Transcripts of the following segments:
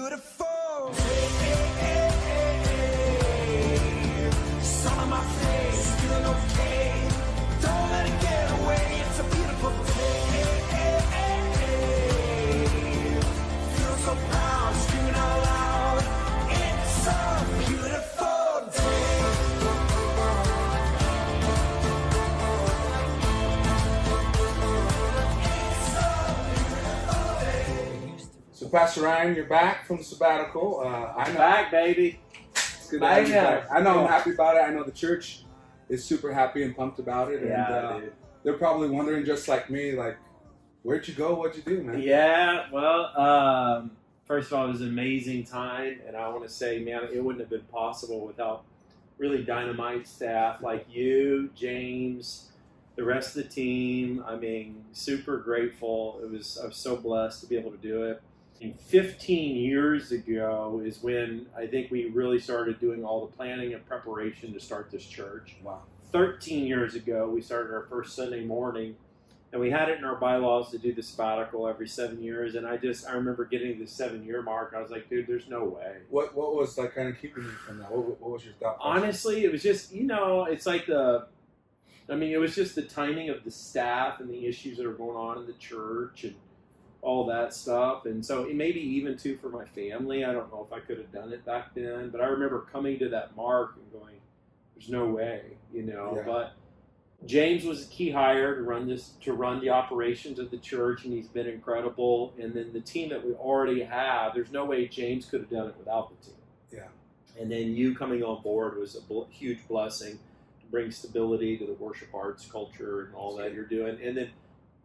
beautiful. Sun on my face, feeling okay. Don't let it get away. It's a beautiful day. Feel so proud, screaming out loud. It's a beautiful day. So, Pastor Ryan, you're back from sabbatical. I'm back, baby. It's good to have you back. I know I'm happy about it. I know the church is super happy and pumped about it. Yeah, and they're probably wondering, just like me, like, where'd you go? What'd you do, man? Yeah, well, first of all, it was an amazing time. And I want to say, man, it wouldn't have been possible without really dynamite staff like you, James, the rest of the team. I mean, super grateful. I was so blessed to be able to do it. And 15 years ago is when I think we really started doing all the planning and preparation to start this church. Wow. 13 years ago, we started our first Sunday morning, and we had it in our bylaws to do the sabbatical every 7 years. And I remember getting to the 7-year mark. I was like, dude, there's no way. What was like kind of keeping you from that? What was your thought process? Honestly, it was just, it's like it was just the timing of the staff and the issues that are going on in the church and all that stuff. And so it maybe even too for my family. I don't know if I could have done it back then, but I remember coming to that mark and going, there's no way, Yeah. But James was a key hire to run the operations of the church, and he's been incredible. And then the team that we already have, there's no way James could have done it without the team. Yeah. And then you coming on board was a huge blessing to bring stability to the worship arts culture and all that you're doing. And then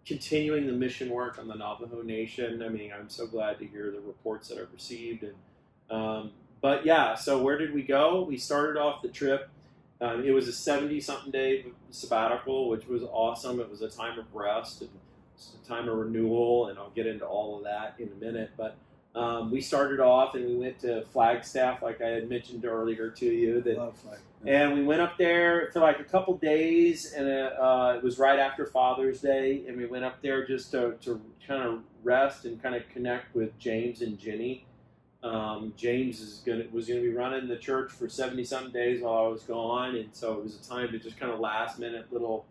continuing the mission work on the Navajo Nation. I mean, I'm so glad to hear the reports that I've received. And but yeah, so where did we go? We started off the trip. It was a 70-something day sabbatical, which was awesome. It was a time of rest and a time of renewal, and I'll get into all of that in a minute. But we started off and we went to Flagstaff, like I had mentioned earlier to you. Love Flagstaff. And we went up there for like a couple days, and it was right after Father's Day, and we went up there just to kind of rest and kind of connect with James and Jenny. James was gonna be running the church for 70-something days while I was gone, and so it was a time to just kind of last-minute little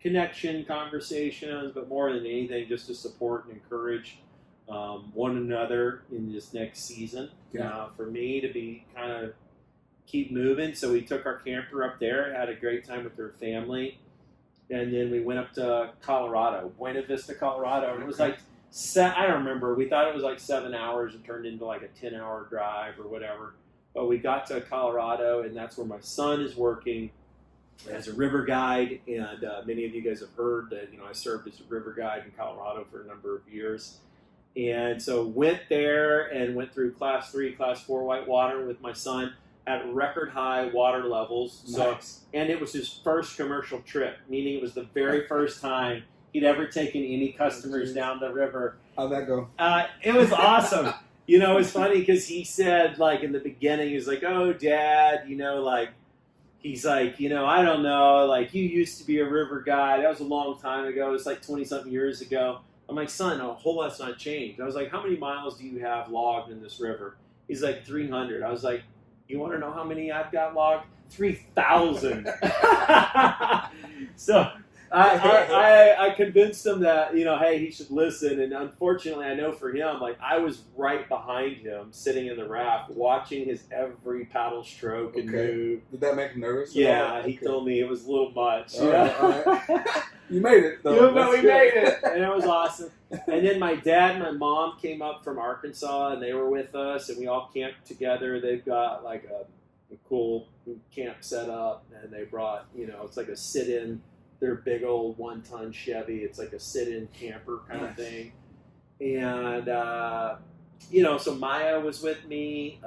connection conversations, but more than anything, just to support and encourage one another in this next season. Yeah. For me to be kind of keep moving. So we took our camper up there, had a great time with their family, and then we went up to Colorado, Buena Vista, Colorado, and it was like, I don't remember, we thought it was like 7 hours and turned into like a 10-hour drive or whatever, but we got to Colorado, and that's where my son is working as a river guide, and many of you guys have heard that, I served as a river guide in Colorado for a number of years. And so went there and went through class 3, class 4 whitewater with my son at record high water levels. Nice. And it was his first commercial trip, meaning it was the very first time he'd ever taken any customers down the river. How'd that go? It was awesome. It's funny because he said, like, in the beginning, he was like, oh, Dad, he's like, I don't know, like, you used to be a river guy. That was a long time ago. It was like 20-something years ago. I'm like, son, a whole lot's not changed. I was like, how many miles do you have logged in this river? He's like, 300. I was like, you want to know how many I've got logged? 3,000. So I convinced him that, hey, he should listen. And unfortunately, I know for him, like, I was right behind him, sitting in the raft, watching his every paddle stroke and move. Did that make him nervous? Yeah, he told me it was a little much. All right. You made it, though. But we made it, and it was awesome. And then my dad and my mom came up from Arkansas, and they were with us, and we all camped together. They've got like a cool camp set up, and they brought, it's like a sit-in, their big old 1-ton Chevy. It's like a sit-in camper kind of thing. And, so Maya was with me.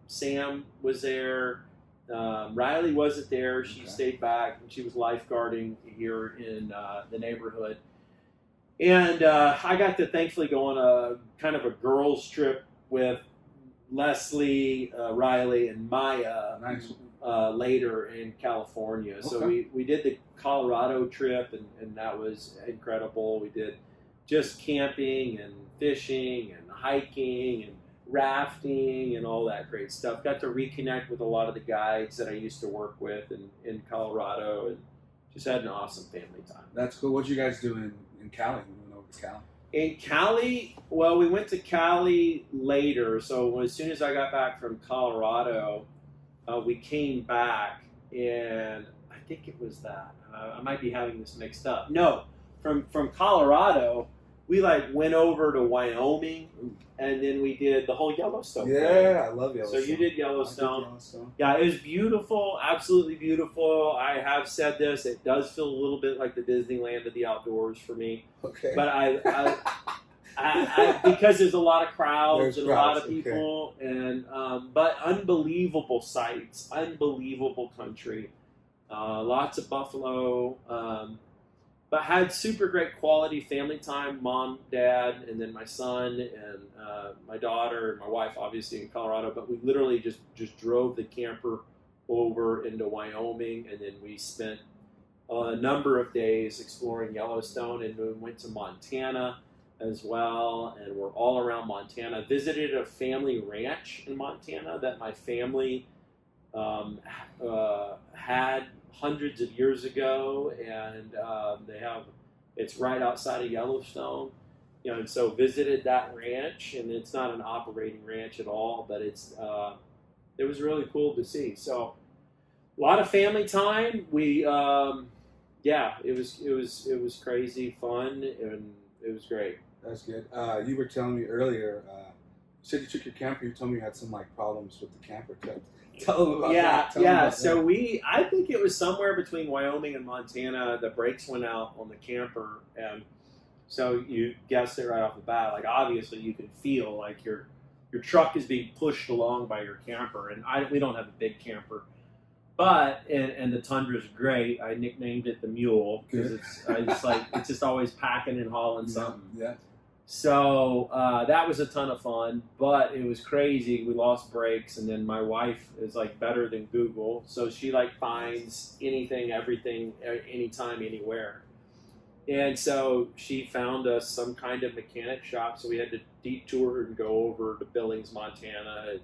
Sam was there. Riley wasn't there. She stayed back, and she was lifeguarding here in the neighborhood. And I got to thankfully go on a kind of a girls' trip with Leslie, Riley, and Maya later in California. Okay. So we did the Colorado trip, and that was incredible. We did just camping and fishing and hiking and rafting and all that great stuff. Got to reconnect with a lot of the guides that I used to work with in Colorado, and just had an awesome family time. That's cool. What did you guys do in Cali? We went over to Cali. In Cali, well, we went to Cali later. So as soon as I got back from Colorado, we came back, and I think it was that. I might be having this mixed up. No, from Colorado, we went over to Wyoming, and then we did the whole Yellowstone thing. Yeah, I love Yellowstone. So you did Yellowstone. I did Yellowstone. Yeah, it was beautiful, absolutely beautiful. I have said this; it does feel a little bit like the Disneyland of the outdoors for me. Okay. But I because there's a lot of crowds and a lot of okay. people, and but unbelievable sights, unbelievable country, lots of buffalo. But had super great quality family time, mom, dad, and then my son and my daughter and my wife, obviously in Colorado. But we literally just drove the camper over into Wyoming, and then we spent a number of days exploring Yellowstone, and we went to Montana as well, and we're all around Montana. Visited a family ranch in Montana that my family had hundreds of years ago, and it's right outside of Yellowstone, and so visited that ranch, and it's not an operating ranch at all, but it was really cool to see. So a lot of family time. We it was crazy fun, and it was great. That's good. You were telling me earlier, you said you took your camper, you told me you had some problems with the camper. Tell them about that. Tell them about So that. I think it was somewhere between Wyoming and Montana. The brakes went out on the camper, and so you guessed it right off the bat. Obviously, you can feel like your truck is being pushed along by your camper. And we don't have a big camper, but and the Tundra's great. I nicknamed it the Mule because it's just always packing and hauling something. Yeah. So that was a ton of fun, but it was crazy. We lost brakes, and then my wife is better than Google, so she finds anything, everything, anytime, anywhere. And so she found us some kind of mechanic shop, so we had to detour and go over to Billings, Montana, and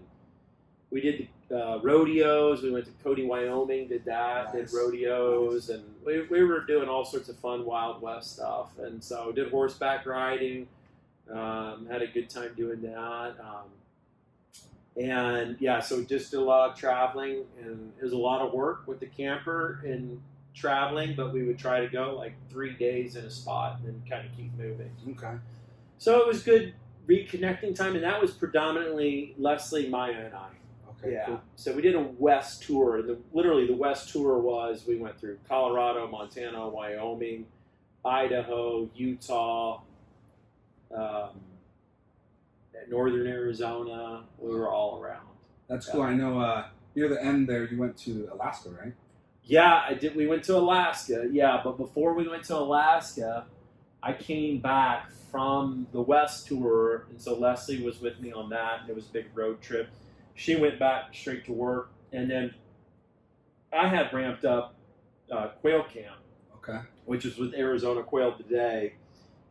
we did rodeos. We went to Cody, Wyoming, did that, Nice. did rodeos, and we were doing all sorts of fun Wild West stuff, and so did horseback riding. Had a good time doing that, and so just did a lot of traveling, and it was a lot of work with the camper and traveling, but we would try to go 3 days in a spot and then kind of keep moving. Okay. So it was good reconnecting time, and that was predominantly Leslie, Maya, and I. Okay. Yeah. Cool. So we did a West tour. Literally the West tour was we went through Colorado, Montana, Wyoming, Idaho, Utah, northern Arizona. We were all around. That's cool. I know near the end there, you went to Alaska, right? Yeah, I did. We went to Alaska. Yeah, but before we went to Alaska, I came back from the West tour, and so Leslie was with me on that, and it was a big road trip. She went back straight to work, and then I had ramped up Quail Camp, Okay. which is with Arizona Quail Today,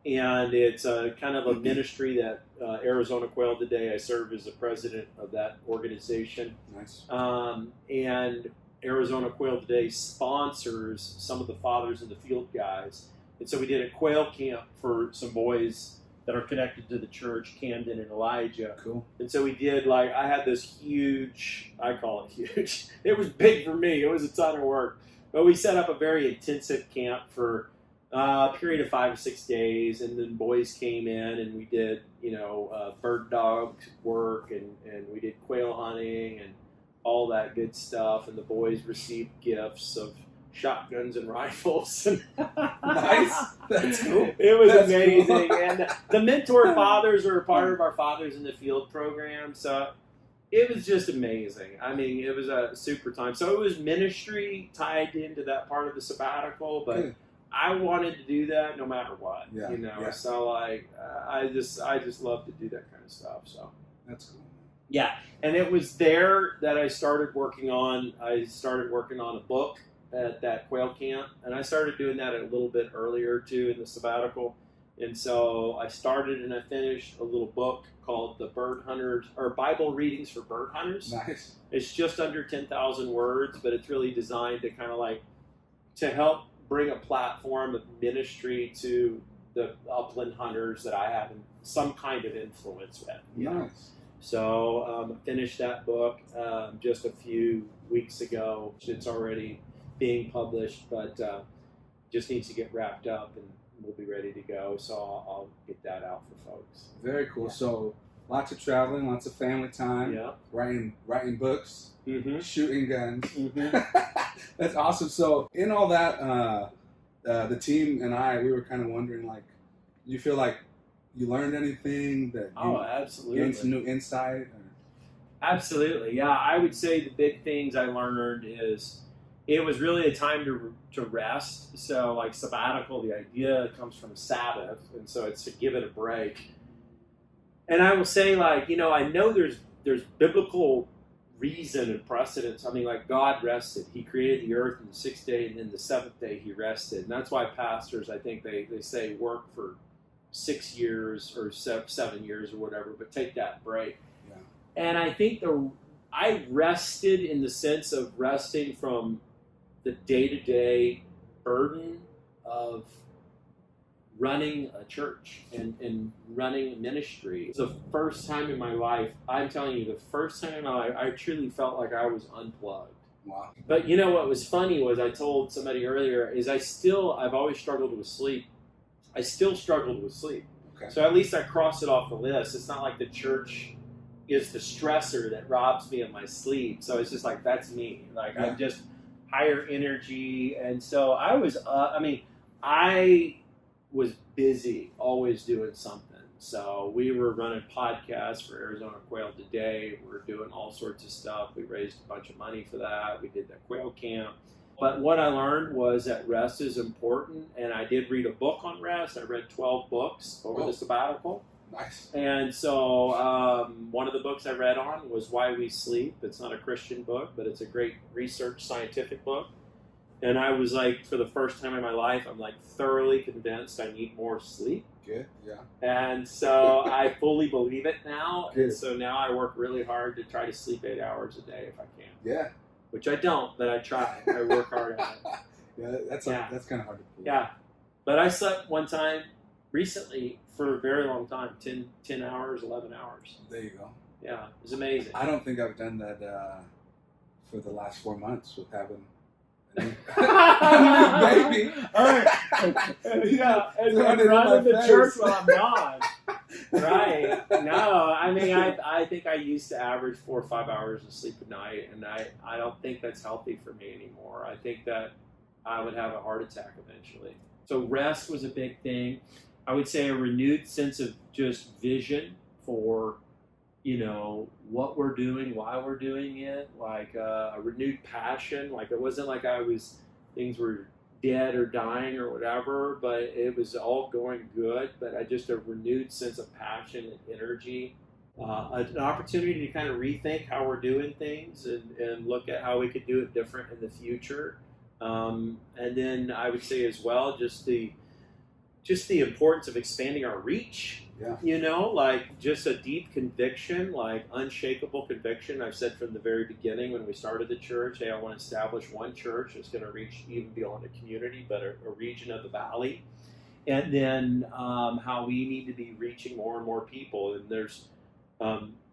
and it's kind of a ministry that Arizona Quail Today. I serve as the president of that organization. Nice. And Arizona Quail Today sponsors some of the fathers in the field guys. And so we did a quail camp for some boys that are connected to the church, Camden and Elijah. Cool. And so we did, I had this huge, I call it huge. It was big for me. It was a ton of work. But we set up a very intensive camp for a period of 5 or 6 days. And then boys came in and we did, bird dog work and we did quail hunting and all that good stuff. And the boys received gifts of shotguns and rifles. Nice. That's cool. It was That's amazing. cool. And the mentor fathers are a part of our Fathers in the Field program. So it was just amazing. I mean, it was a super time. So it was ministry tied into that part of the sabbatical, but Good. I wanted to do that no matter what. Yeah, yeah. So I just love to do that kind of stuff. So That's cool. yeah, and it was there that I started working on. A book at that quail camp, and I started doing that a little bit earlier too in the sabbatical. And so I started and I finished a little book called The Bird Hunters, or Bible Readings for Bird Hunters. Nice. It's just under 10,000 words, but it's really designed to kind of like to help bring a platform of ministry to the upland hunters that I have some kind of influence with. Nice. So I finished that book just a few weeks ago. It's already being published, but just needs to get wrapped up and we'll be ready to go. So I'll get that out for folks. Very cool. Yeah. So lots of traveling, lots of family time, Yeah. writing books, Mm-hmm. shooting guns. Mm-hmm. That's awesome. So in all that, the team and we were kind of wondering, like, you feel like you learned anything that you Absolutely. gained some new insight? Or? Absolutely. Yeah, I would say the big things I learned is it was really a time to rest. So like sabbatical, the idea comes from Sabbath, and so it's to give it a break. And I will say, like, you know, I know there's biblical reason and precedence. I mean, like, God rested. He created the earth on the sixth day, and then the seventh day he rested. And that's why pastors, I think they say work for 6 years or 7 years or whatever, but take that break. Yeah. And I think I rested in the sense of resting from the day-to-day burden of running a church and running a ministry. It's the first time in my life, I'm telling you, the first time in my life, I truly felt like I was unplugged. Wow. But you know what was funny was I told somebody earlier is I've always struggled with sleep. I still struggled with sleep. Okay. So at least I crossed it off the list. It's not like the church is the stressor that robs me of my sleep. So it's just like, that's me. Like, Yeah. I'm just higher energy. And so I was, I was busy, always doing something. So we were running podcasts for Arizona Quail Today. We were doing all sorts of stuff. We raised a bunch of money for that. We did the Quail Camp. But what I learned was that rest is important, and I did read a book on rest. I read 12 books over the sabbatical. Nice. And so one of the books I read on was Why We Sleep. It's not a Christian book, but it's a great research scientific book. And I was like, for the first time in my life, I'm like thoroughly convinced I need more sleep. Good. Yeah. And so I fully believe it now. Good. And so now I work really hard to try to sleep 8 hours a day if I can. Yeah. Which I don't, but I try. I work hard at it. Yeah. That's kind of hard to believe. Yeah. But I slept one time recently for a very long time, 10 hours, 11 hours. There you go. Yeah, it was amazing. I don't think I've done that for the last 4 months with having a new baby. All right. Yeah, and Throwing it in running my the face. church while I'm gone. Right. No, I mean, I think I used to average 4 or 5 hours of sleep a night, and I don't think that's healthy for me anymore. I think that I would have a heart attack eventually. So rest was a big thing. I would say a renewed sense of just vision for, you know, what we're doing, why we're doing it, like a renewed passion. Like it wasn't like things were dead or dying or whatever, but it was all going good. But I just a renewed sense of passion and energy, an opportunity to kind of rethink how we're doing things and look at how we could do it different in the future. And then I would say as well, just the importance of expanding our reach. Yeah. You know, like just a deep conviction, like unshakable conviction. I've said from the very beginning when we started the church, hey, I want to establish one church that's going to reach even beyond a community, but a region of the valley. And then how we need to be reaching more and more people. And there's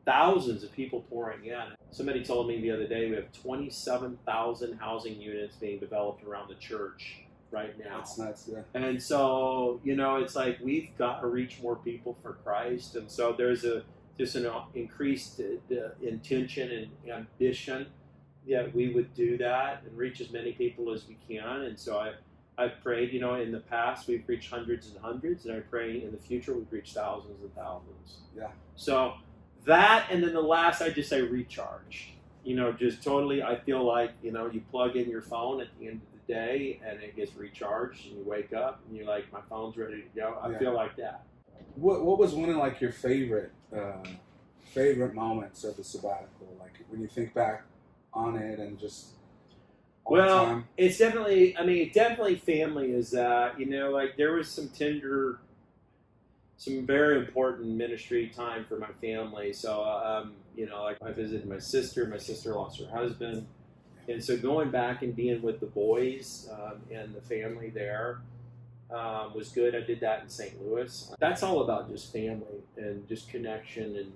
thousands of people pouring in. Somebody told me the other day we have 27,000 housing units being developed around the church right now. That's nuts, yeah. And so, you know, it's like we've got to reach more people for Christ. And so there's just an increased intention and ambition that we would do that and reach as many people as we can. And so I've prayed, you know, in the past we've reached hundreds and hundreds, and I pray in the future we've reached thousands and thousands. Yeah. So that, and then the last, I just say recharged. You know, just totally, I feel like, you know, you plug in your phone at the end of the day and it gets recharged and you wake up and you're like, my phone's ready to go. I feel like that. What was one of like your favorite moments of the sabbatical? Like when you think back on it and just all the time? It's definitely, I mean, definitely family is that, you know, like there was some tender some very important ministry time for my family. So, like I visited my sister. My sister lost her husband. And so going back and being with the boys and the family there was good. I did that in St. Louis. That's all about just family and just connection and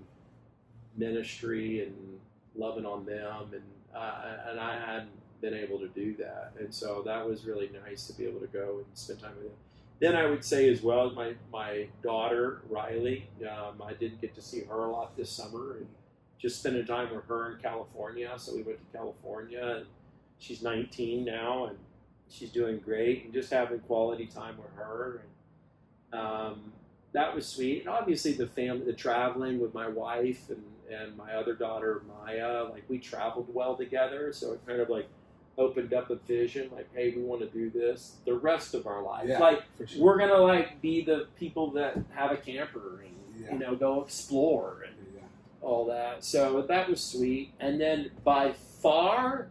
ministry and loving on them. And I hadn't been able to do that. And so that was really nice to be able to go and spend time with them. Then I would say as well, my daughter, Riley, I didn't get to see her a lot this summer, and just spending time with her in California. So we went to California, and she's 19 now, and she's doing great, and just having quality time with her. And that was sweet. And obviously the family, the traveling with my wife and my other daughter, Maya, like we traveled well together. So it kind of like opened up a vision, like, hey, we want to do this the rest of our life. Yeah, like for sure. we're gonna like be the people that have a camper and go explore and all that. So that was sweet. And then by far,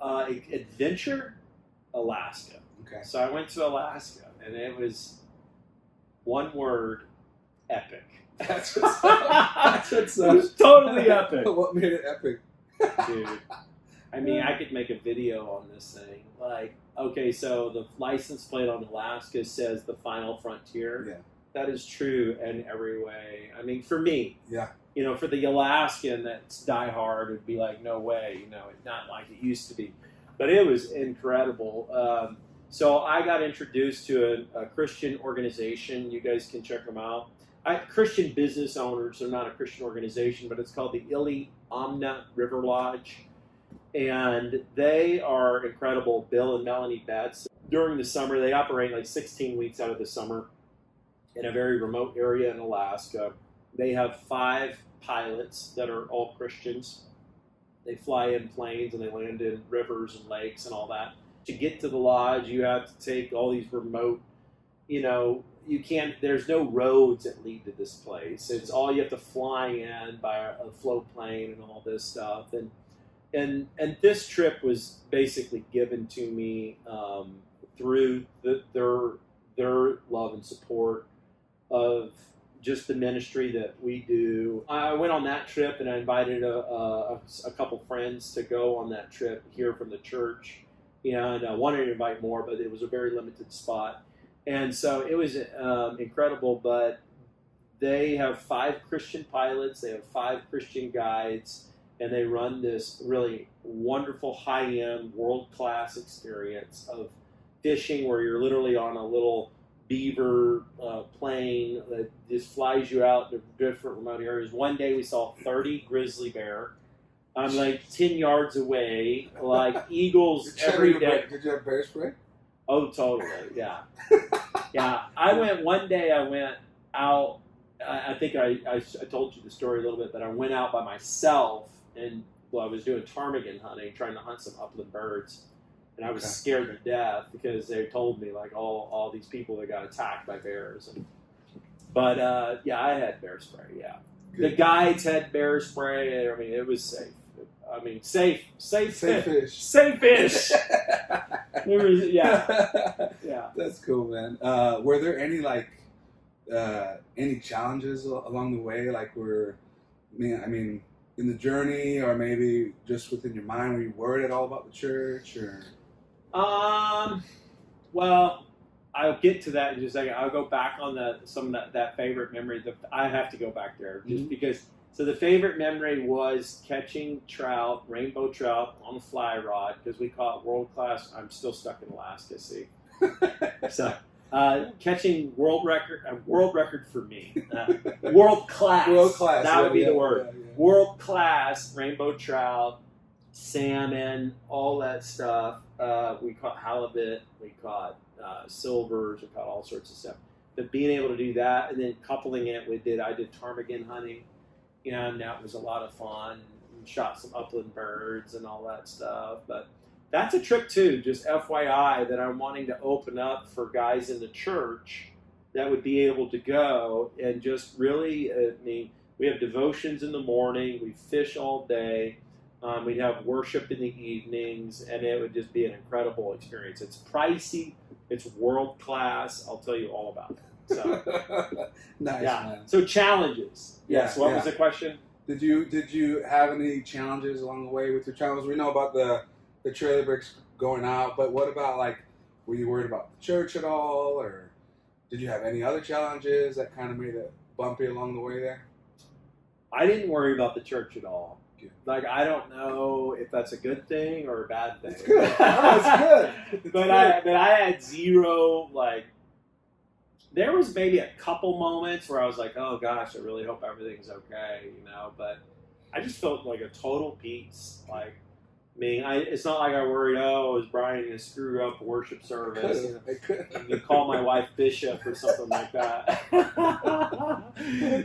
adventure, Alaska. Okay. So I went to Alaska, and it was one word: epic. That's what's It was totally epic, What made it epic? dude. I mean, I could make a video on this thing. Like, okay, so the license plate on Alaska says the final frontier. Yeah. That is true in every way. I mean, for me, Yeah. for the Alaskan that's diehard, it would be like, no way, not like it used to be. But it was incredible. So I got introduced to a Christian organization. You guys can check them out. Christian business owners, they're not a Christian organization, but it's called the Ili Amna River Lodge. And they are incredible. Bill and Melanie Betts. During the summer, they operate like 16 weeks out of the summer in a very remote area in Alaska. They have 5 pilots that are all Christians. They fly in planes and they land in rivers and lakes and all that. To get to the lodge, you have to take all these remote, you can't, there's no roads that lead to this place. It's all, you have to fly in by a float plane and all this stuff. And this trip was basically given to me through their love and support of just the ministry that we do. I went on that trip, and I invited a couple friends to go on that trip here from the church. And I wanted to invite more, but it was a very limited spot. And so it was incredible, but they have 5 Christian pilots, they have 5 Christian guides, and they run this really wonderful, high-end, world-class experience of fishing where you're literally on a little beaver plane that just flies you out to different remote areas. One day we saw 30 grizzly bear. I'm like 10 yards away, like eagles every day. Did you have bear spray? Oh, totally, yeah. Yeah, I went out, I think I told you the story a little bit, but I went out by myself, and I was doing ptarmigan hunting, trying to hunt some upland birds, and I was scared to death because they told me like all these people that got attacked by bears. But I had bear spray. Yeah, good. The guides had bear spray. I mean, it was safe. I mean, safe fish. Safe fish. Yeah. That's cool, man. Were there any any challenges along the way? Like, in the journey, or maybe just within your mind, were you worried at all about the church, or? Well, I'll get to that in just a second. I'll go back on some of that favorite memory. I have to go back there just because. So the favorite memory was catching trout, rainbow trout, on a fly rod because we caught world class. I'm still stuck in Alaska, see. So catching world record for me. World class. World class. That would be the word. Yeah. World class rainbow trout, salmon, all that stuff. We caught halibut. We caught silvers. We caught all sorts of stuff. But being able to do that, and then coupling it with I did ptarmigan hunting. And that was a lot of fun. We shot some upland birds and all that stuff. But that's a trip too, just FYI, that I'm wanting to open up for guys in the church that would be able to go and just really, we have devotions in the morning, we fish all day, we'd have worship in the evenings, and it would just be an incredible experience. It's pricey, it's world class, I'll tell you all about it. So Nice, yeah. man. So challenges. Yes. Yeah, What yeah. was the question? Did you have any challenges along the way with your travels? We know about the trailer bricks going out, but what about like, were you worried about the church at all, or did you have any other challenges that kind of made it bumpy along the way there? I didn't worry about the church at all. Good. Like, I don't know if that's a good thing or a bad thing. It's good. No, it's good. It's but good. I had zero, like, there was maybe a couple moments where I was like, oh gosh, I really hope everything's okay, you know, but I just felt like a total peace. Like, I mean, it's not like I worried, oh, is Brian going to screw up worship service? You know, It could. you can call my wife Bishop or something like that.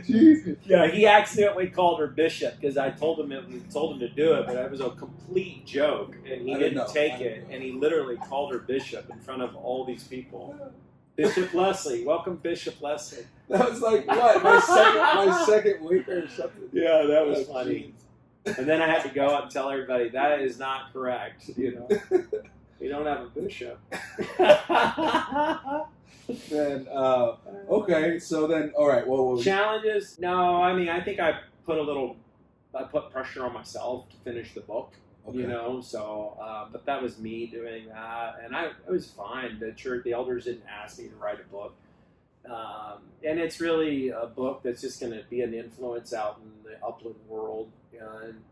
Jesus. Yeah, he accidentally called her Bishop because I told him to do it, but it was a complete joke, and he I didn't didn't know. take I it, didn't know. and he literally called her Bishop in front of all these people. Bishop Leslie, welcome, Bishop Leslie. That was like what my second week or something. Yeah, that was Oh, funny. And then I had to go out and tell everybody that is not correct. You know, we don't have a bishop. Then okay, so then all right. Well, Challenges? No, I mean, I think I put pressure on myself to finish the book. okay. You know, so but that was me doing that, and it was fine. The elders didn't ask me to write a book, and it's really a book that's just going to be an influence out in the upland world. And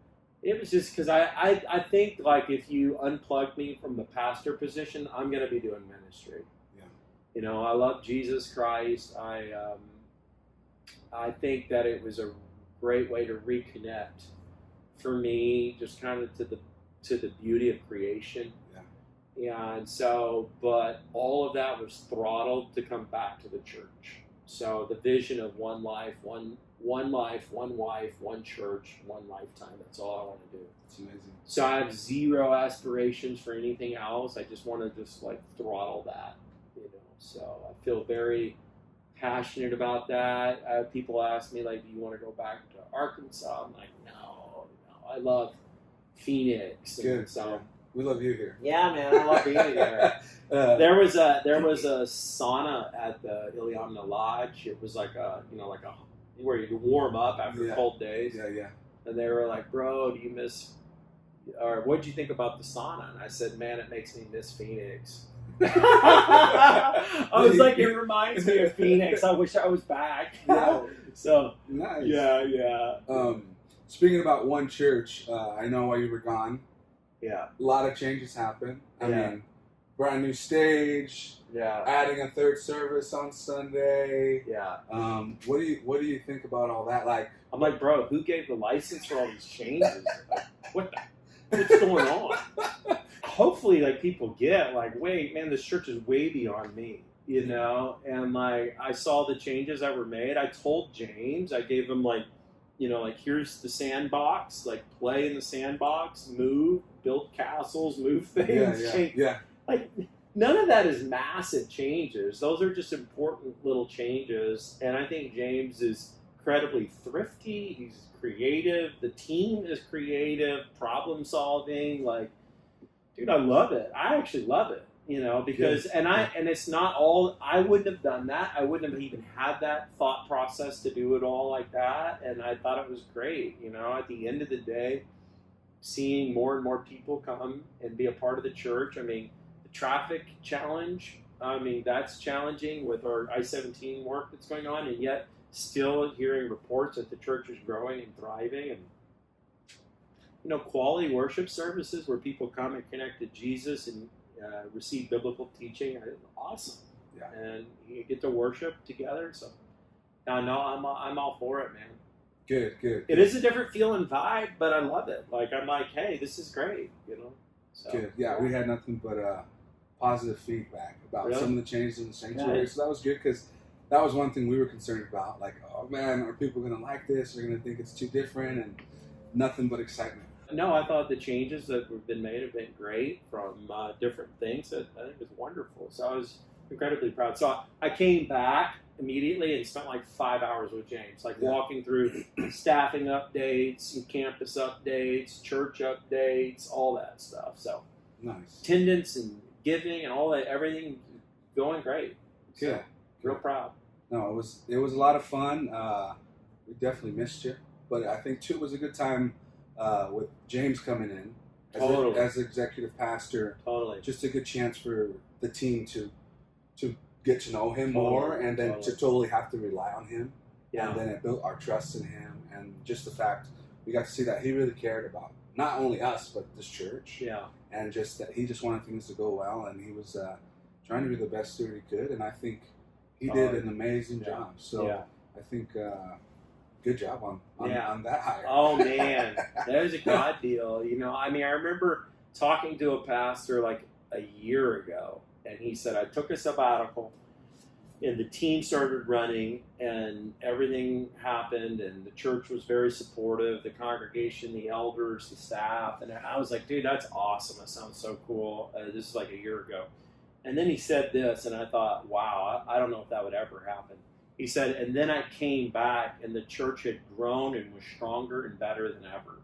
it was just because I think, like, if you unplug me from the pastor position, I'm going to be doing ministry. Yeah. You know, I love Jesus Christ. I think that it was a great way to reconnect for me, just kind of to the beauty of creation. Yeah. And so, but all of that was throttled to come back to the church. So the vision of one life, one life, one wife, one church, one lifetime. That's all I want to do. It's amazing. So I have zero aspirations for anything else. I just want to just like throttle that, you know. So I feel very passionate about that. People ask me, like, do you want to go back to Arkansas? I'm like, no. I love Phoenix. And Good. so We love you here. yeah, man, I love being here. There was a sauna at the Ileana Lodge. It was like a where you warm up after Yeah. cold days. Yeah. And they were like, bro, do you miss, or what'd you think about the sauna? And I said, man, it makes me miss Phoenix. I was like, it reminds me of Phoenix. I wish I was back. Yeah. So, Nice. yeah. Speaking about one church, I know while you were gone, Yeah. a lot of changes happened. I Yeah. mean, brand new stage, Yeah. adding a third service on Sunday. Yeah. What do you think about all that? Like, I'm like, bro, who gave the license for all these changes? Like, what's going on? Hopefully, like, people get, like, wait, man, this church is way beyond me, you know? And, like, I saw the changes that were made. I told James, I gave him, like, you know, like, here's the sandbox, like, play in the sandbox, move, build castles, move things, change. yeah. Like, none of that is massive changes. Those are just important little changes. And I think James is incredibly thrifty. He's creative. The team is creative, problem solving. Like, dude, I love it. I actually love it, you know, because, and it's not all, I wouldn't have done that. I wouldn't have even had that thought process to do it all like that. And I thought it was great, you know, at the end of the day, seeing more and more people come and be a part of the church. I mean, traffic challenge, I mean, that's challenging with our I-17 work that's going on, and yet still hearing reports that the church is growing and thriving. And, you know, quality worship services where people come and connect to Jesus and receive biblical teaching are awesome. Yeah. And you get to worship together. So, no, I'm all for it, man. Good. It is a different feel and vibe, but I love it. Like, I'm like, hey, this is great, you know. So, Good. Yeah, we had nothing but positive feedback about Really? some of the changes in the sanctuary. Yeah. So that was good because that was one thing we were concerned about. Like, oh man, are people going to like this? They're going to think it's too different, and nothing but excitement. No, I thought the changes that have been made have been great from different things. I think it was wonderful. So I was incredibly proud. So I came back immediately and spent like 5 hours with James, like walking through staffing updates and campus updates, church updates, all that stuff. So Nice. attendance and giving and all that, everything going great. So, Good. real proud. No, it was a lot of fun. We definitely missed you, but I think too it was a good time with James coming in Totally. as executive pastor. Totally. Just a good chance for the team to get to know him Totally. more, and then Totally. to totally have to rely on him. Yeah. And then it built our trust in him, and just the fact we got to see that he really cared about not only us but this church. Yeah. And just that he just wanted things to go well, and he was trying to be the best steward he could, and I think he did an amazing job. So I think good job on that hire. Oh man, that was a God deal. You know, I mean, I remember talking to a pastor like a year ago, and he said, I took a sabbatical, and the team started running, and everything happened, and the church was very supportive, the congregation, the elders, the staff, and I was like, dude, that's awesome. That sounds so cool. This is like a year ago. And then he said this, and I thought, wow, I don't know if that would ever happen. He said, and then I came back, and the church had grown and was stronger and better than ever.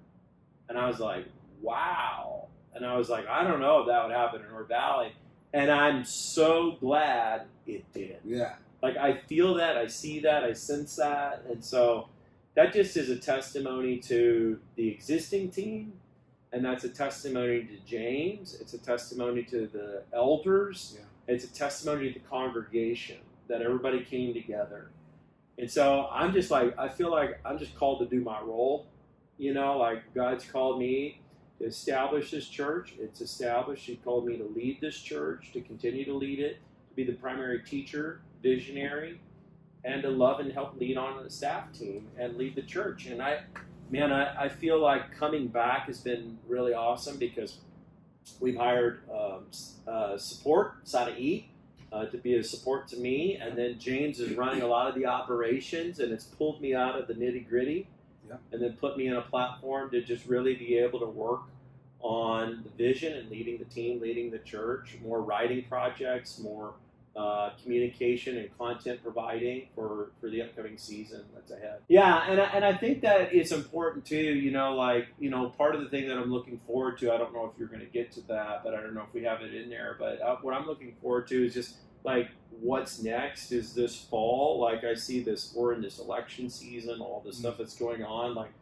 And I was like, wow. And I was like, I don't know if that would happen in North Valley. And I'm so glad it did. Yeah. Like, I feel that, I see that, I sense that. And so that just is a testimony to the existing team. And that's a testimony to James. It's a testimony to the elders. Yeah. It's a testimony to the congregation that everybody came together. And so I'm just like, I feel like I'm just called to do my role. You know, like God's called me to establish this church. It's established. He called me to lead this church, to continue to lead it, to be the primary teacher, visionary, and to love and help lead on the staff team and lead the church. And I feel like coming back has been really awesome because we've hired support, Sada E, to be a support to me. And then James is running a lot of the operations, and it's pulled me out of the nitty gritty and then put me in a platform to just really be able to work on the vision and leading the team, leading the church, more writing projects, more communication and content providing for the upcoming season that's ahead. Yeah, and I think that it's important too, you know, like, you know, part of the thing that I'm looking forward to, I don't know if you're going to get to that, but I don't know if we have it in there, but what I'm looking forward to is just like what's next is this fall. Like I see this, we're in this election season, all this stuff that's going on. Like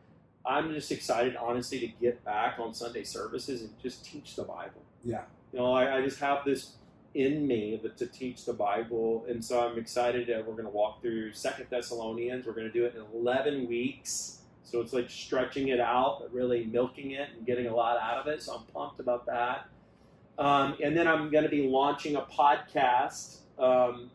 I'm just excited, honestly, to get back on Sunday services and just teach the Bible. Yeah. You know, I just have this in me to teach the Bible, and so I'm excited that we're going to walk through 2 Thessalonians. We're going to do it in 11 weeks, so it's like stretching it out, but really milking it and getting a lot out of it, so I'm pumped about that. And then I'm going to be launching a podcast,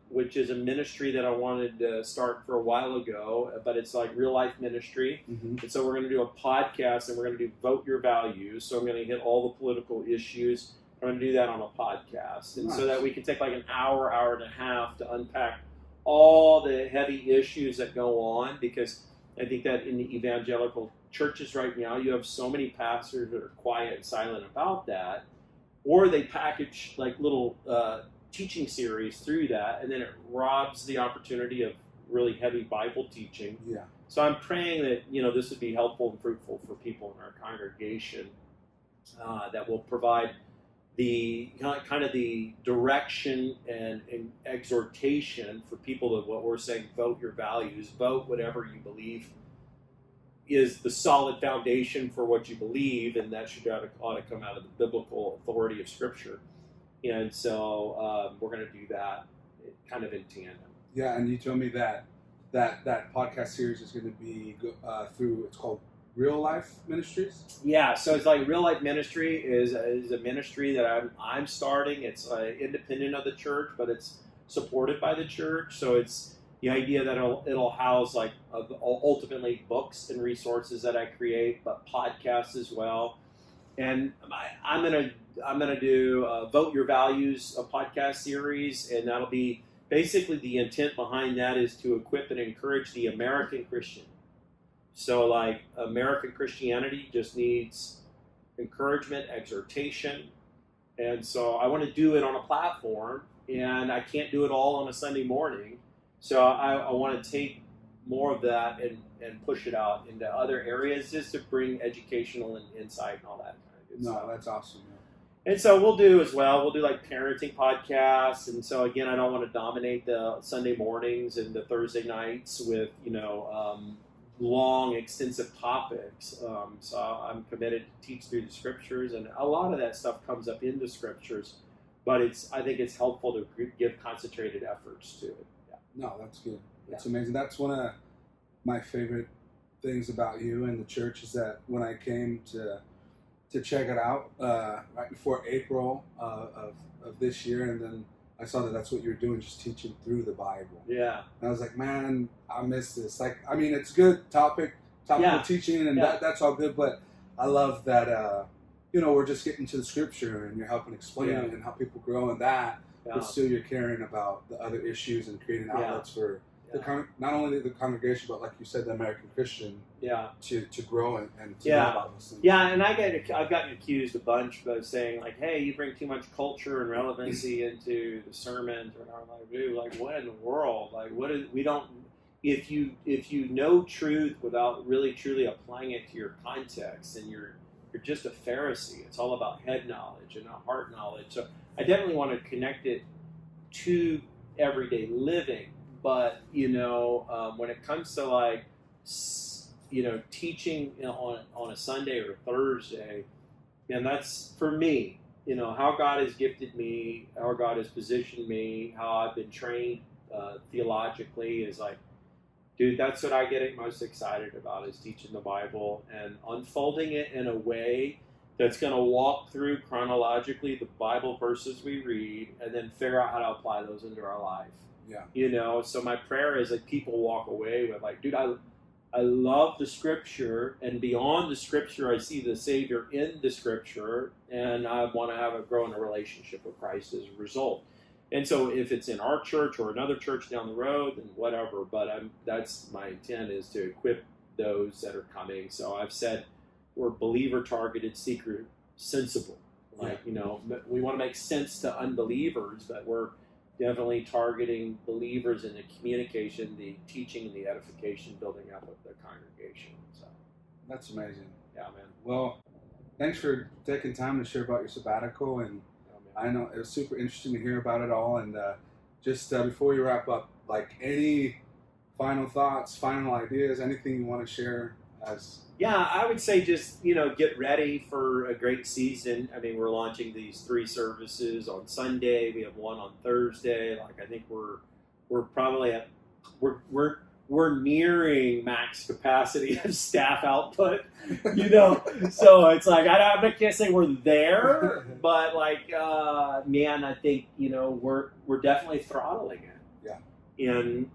which is a ministry that I wanted to start for a while ago, but it's like real life ministry. Mm-hmm. And so we're going to do a podcast, and we're going to do Vote Your Values, so I'm going to hit all the political issues. I'm going to do that on a podcast, and so that we can take like an hour, hour and a half to unpack all the heavy issues that go on, because I think that in the evangelical churches right now, you have so many pastors that are quiet and silent about that, or they package like little teaching series through that, and then it robs the opportunity of really heavy Bible teaching. Yeah. So I'm praying that, you know, this would be helpful and fruitful for people in our congregation, that will provide the kind of the direction and exhortation for people of what we're saying, vote your values, vote whatever you believe is the solid foundation for what you believe, and that ought to come out of the biblical authority of Scripture. And so we're going to do that kind of in tandem. Yeah, and you told me that podcast series is going to be through, it's called Real Life Ministries? Yeah, so it's like Real Life Ministry is a ministry that I'm starting. It's independent of the church, but it's supported by the church. So it's the idea that it'll house like ultimately books and resources that I create, but podcasts as well. And I'm gonna do Vote Your Values, a podcast series, and that'll be basically the intent behind that is to equip and encourage the American Christian. So like American Christianity just needs encouragement, exhortation. And so I want to do it on a platform, and I can't do it all on a Sunday morning. So I want to take more of that and push it out into other areas just to bring educational and insight and all that kind of good stuff. No, that's awesome. And so we'll do as well. We'll do like parenting podcasts. And so again, I don't want to dominate the Sunday mornings and the Thursday nights with, long, extensive topics. So I'm committed to teach through the scriptures, and a lot of that stuff comes up in the scriptures. But I think it's helpful to give concentrated efforts to it. Yeah. No, that's good. That's amazing. That's one of my favorite things about you and the church is that when I came to check it out right before April of this year, and then I saw that that's what you're doing, just teaching through the Bible. Yeah. And I was like, man, I miss this. Like, I mean, it's good topical teaching, and that's all good, but I love that, we're just getting to the scripture, and you're helping explain it and how people grow in that, but still you're caring about the other issues and creating outlets for not only the congregation, but like you said, the American Christian, to grow and to know about this. Yeah, and I've gotten accused a bunch of saying like, "Hey, you bring too much culture and relevancy into the sermons," and I'm like, "Dude, like, what in the world? Like, what is we don't? If you know truth without really truly applying it to your context, and you're just a Pharisee. It's all about head knowledge and not heart knowledge. So I definitely want to connect it to everyday living." But, when it comes to like, teaching on a Sunday or a Thursday, and that's for me, how God has gifted me, how God has positioned me, how I've been trained theologically is like, dude, that's what I get most excited about is teaching the Bible and unfolding it in a way that's going to walk through chronologically the Bible verses we read and then figure out how to apply those into our life. Yeah. So my prayer is that people walk away with like, dude, I love the scripture, and beyond the scripture, I see the Savior in the scripture, and I want to grow in a relationship with Christ as a result. And so if it's in our church or another church down the road, then whatever. But that's my intent, is to equip those that are coming. So I've said we're believer-targeted, seeker-sensible. Like, we want to make sense to unbelievers, but we're definitely targeting believers in the communication, the teaching, and the edification, building up of the congregation. So that's amazing. Yeah, man. Well, thanks for taking time to share about your sabbatical, and I know it was super interesting to hear about it all. And just before we wrap up, like, any final thoughts, final ideas, anything you want to share as? Yeah, I would say just, get ready for a great season. I mean, we're launching these 3 services on Sunday. We have one on Thursday. Like, I think we're probably we're nearing max capacity of staff output, So it's like, I can't say we're there, but like, man, I think, we're definitely throttling it. Yeah. And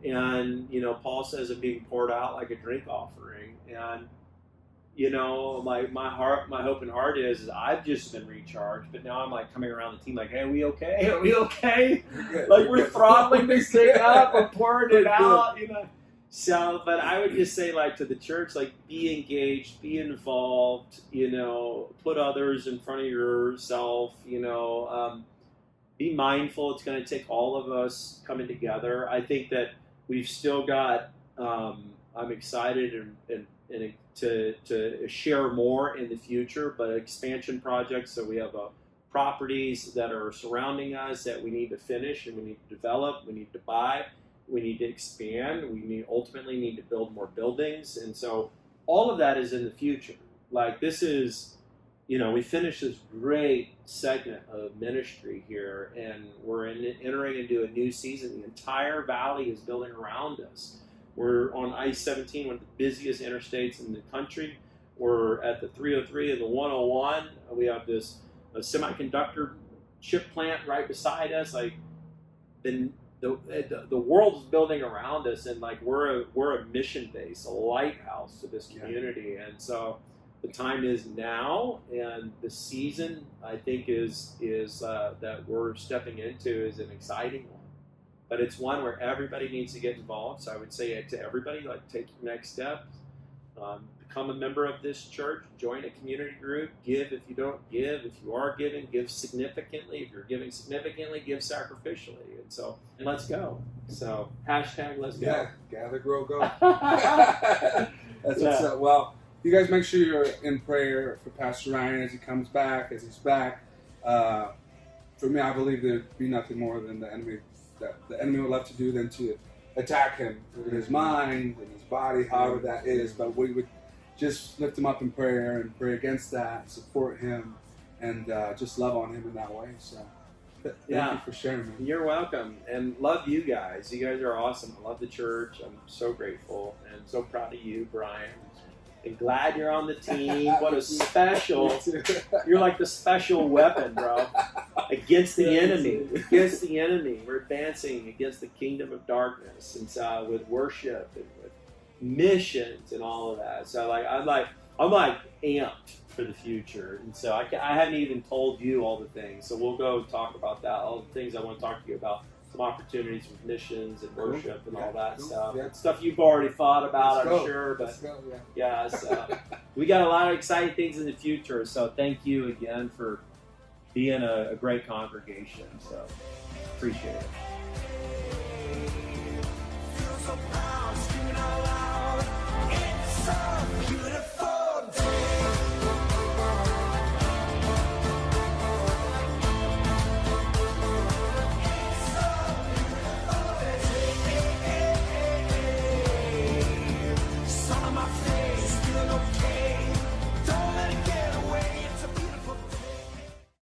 Paul says it being poured out like a drink offering. And, my hope and heart is I've just been recharged, but now I'm like coming around the team like, hey, are we okay? Are we okay? Like, we're throttling this thing up, we're pouring it out, So, but I would just say, like, to the church, like, be engaged, be involved, put others in front of yourself, be mindful. It's going to take all of us coming together. I think that we've still got, I'm excited and to share more in the future, but expansion projects. So we have properties that are surrounding us that we need to finish and we need to develop, we need to buy, we need to expand, we ultimately need to build more buildings. And so all of that is in the future. Like, this is, we finished this great segment of ministry here, and we're entering into a new season. The entire valley is building around us. We're on I-17, one of the busiest interstates in the country. We're at the 303 and the 101. We have a semiconductor chip plant right beside us. Like, the world is building around us, and like we're a mission base, a lighthouse to this community. And so the time is now, and the season, I think, is that we're stepping into is an exciting one. But it's one where everybody needs to get involved. So I would say to everybody, like, take your next step, become a member of this church, join a community group, give if you don't give. If you are giving, give significantly. If you're giving significantly, give sacrificially. And let's go. So #let's go. Yeah, gather, grow, go. That's what's up. Well, you guys make sure you're in prayer for Pastor Ryan as he comes back, as he's back. For me, I believe there'd be nothing more than the enemy would love to do than to attack him in his mind and his body, however that is. But we would just lift him up in prayer and pray against that, support him, and just love on him in that way. So thank you for sharing, man. You're welcome, and love you guys. You guys are awesome. I love the church. I'm so grateful and so proud of you, Brian. And glad you're on the team. What a special, you're like the special weapon, bro. Against the enemy. Against the enemy. We're advancing against the kingdom of darkness. And with worship and with missions and all of that. So I'm like amped for the future. And so I haven't even told you all the things. So we'll go talk about that. All the things I want to talk to you about. Some opportunities with missions and worship and all that stuff. Yeah. Stuff you've already thought about, I'm sure. But so we got a lot of exciting things in the future. So thank you again for being a great congregation. So appreciate it. Feel so proud.